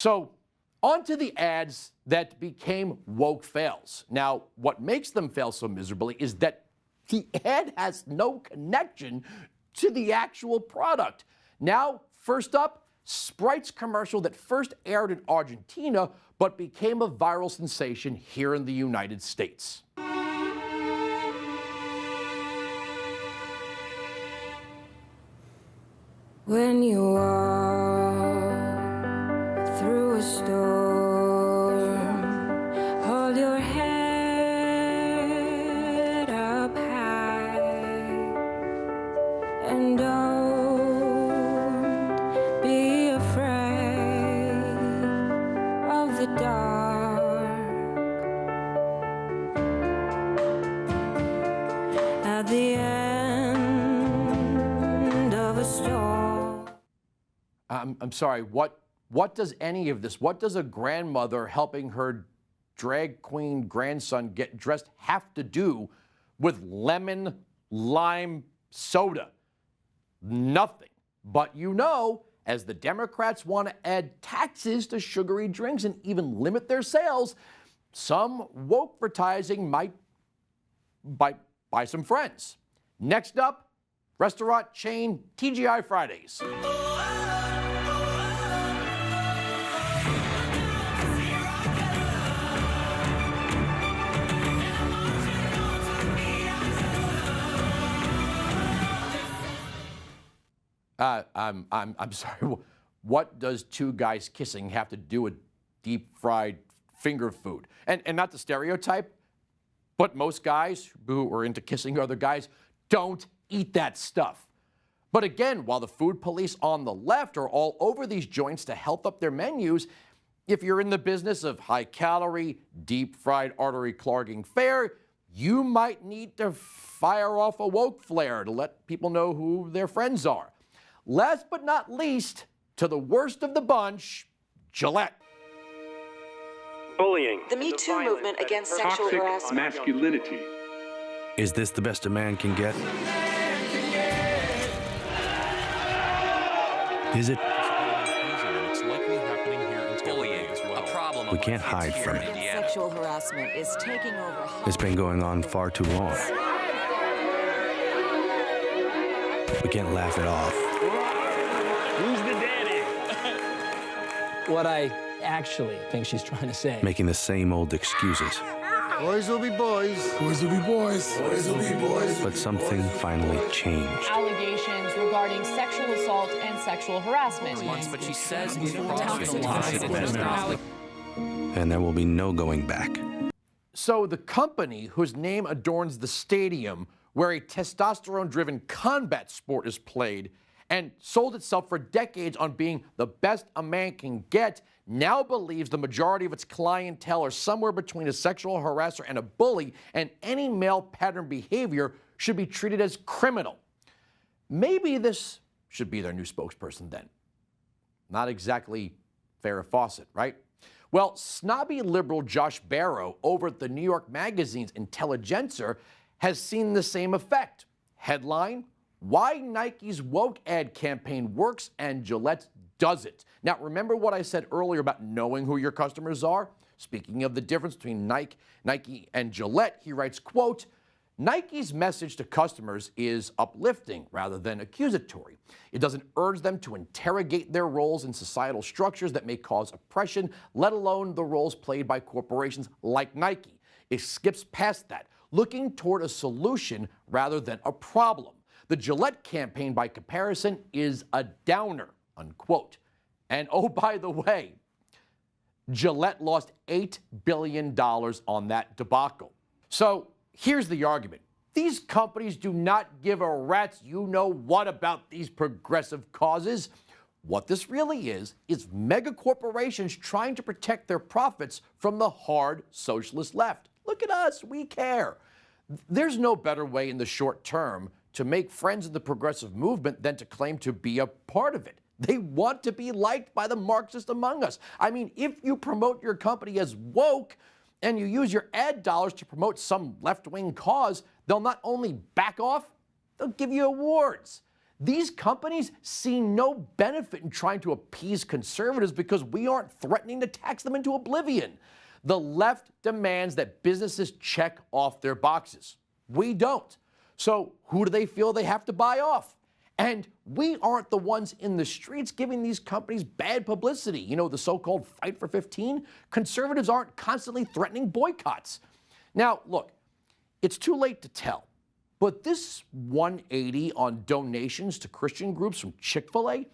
So, on to the ads that became woke fails. Now, what makes them fail so miserably is that the ad has no connection to the actual product. Now, first up, Sprite's commercial that first aired in Argentina but became a viral sensation here in the United States. When you walk through a storm, hold your head up high and don't be afraid of the dark. At the end of a storm. I'm sorry, what does any of this, what does a grandmother helping her drag queen grandson get dressed have to do with lemon lime soda? Nothing. But you know, as the Democrats want to add taxes to sugary drinks and even limit their sales, some woke advertising might buy some friends. Next up, restaurant chain TGI Fridays. I'm sorry. What does two guys kissing have to do with deep fried finger food? And not the stereotype, but most guys who are into kissing other guys don't eat that stuff. But again, while the food police on the left are all over these joints to help up their menus, if you're in the business of high-calorie, deep-fried, artery-clogging fare, you might need to fire off a woke flare to let people know who their friends are. Last but not least, to the worst of the bunch, Gillette. Bullying. The Me Too movement against sexual harassment. Masculinity. Is this the best a man can get? Is it? It's likely happening here in Bullying, as well. a problem. We can't hide from it. Sexual harassment is taking over. It's been going on far too long. We can't laugh it off. Who's the daddy? What I actually think she's trying to say. Making the same old excuses. Boys will be boys. Boys will be boys. Boys will be boys. But something finally changed. Allegations regarding sexual assault and sexual harassment. But she says And there will be no going back. So the company whose name adorns the stadium where a testosterone-driven combat sport is played and sold itself for decades on being the best a man can get, now believes the majority of its clientele are somewhere between a sexual harasser and a bully, and any male pattern behavior should be treated as criminal. Maybe this should be their new spokesperson then. Not exactly Farrah Fawcett, right? Well, snobby liberal Josh Barro over at the New York Magazine's Intelligencer has seen the same effect. Headline: Why Nike's woke ad campaign works and Gillette doesn't. Now, remember what I said earlier about knowing who your customers are? Speaking of the difference between Nike and Gillette, he writes, quote, Nike's message to customers is uplifting rather than accusatory. It doesn't urge them to interrogate their roles in societal structures that may cause oppression, let alone the roles played by corporations like Nike. It skips past that, looking toward a solution rather than a problem. The Gillette campaign, by comparison, is a downer, unquote. And oh, by the way, Gillette lost $8 billion on that debacle. So here's the argument. These companies do not give a rat's you-know-what about these progressive causes. What this really is mega corporations trying to protect their profits from the hard socialist left. Look at us, we care. There's no better way in the short term to make friends of the progressive movement than to claim to be a part of it. They want to be liked by the Marxists among us. I mean, if you promote your company as woke and you use your ad dollars to promote some left-wing cause, they'll not only back off, they'll give you awards. These companies see no benefit in trying to appease conservatives because we aren't threatening to tax them into oblivion. The left demands that businesses check off their boxes. We don't. So who do they feel they have to buy off? And we aren't the ones in the streets giving these companies bad publicity. You know, the so-called Fight for 15? Conservatives aren't constantly threatening boycotts. Now, look, it's too late to tell, but this 180 on donations to Christian groups from Chick-fil-A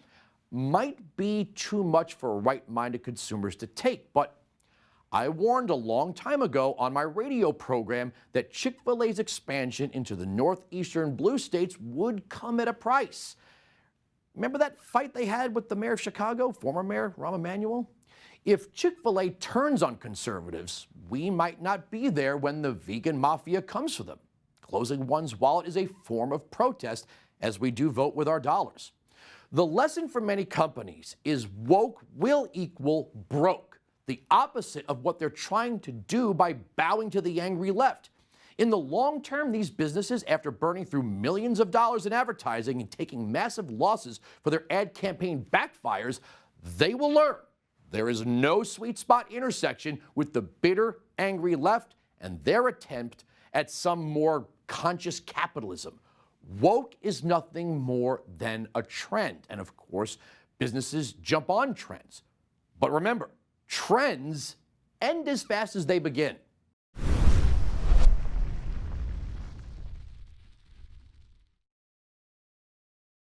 might be too much for right-minded consumers to take. But I warned a long time ago on my radio program that Chick-fil-A's expansion into the northeastern blue states would come at a price. Remember that fight they had with the mayor of Chicago, former mayor Rahm Emanuel? If Chick-fil-A turns on conservatives, we might not be there when the vegan mafia comes for them. Closing one's wallet is a form of protest, as we do vote with our dollars. The lesson for many companies is woke will equal broke, the opposite of what they're trying to do by bowing to the angry left. In the long term, these businesses, after burning through millions of dollars in advertising and taking massive losses for their ad campaign backfires, they will learn there is no sweet spot intersection with the bitter, angry left and their attempt at some more conscious capitalism. Woke is nothing more than a trend. And of course, businesses jump on trends. But remember, trends end as fast as they begin.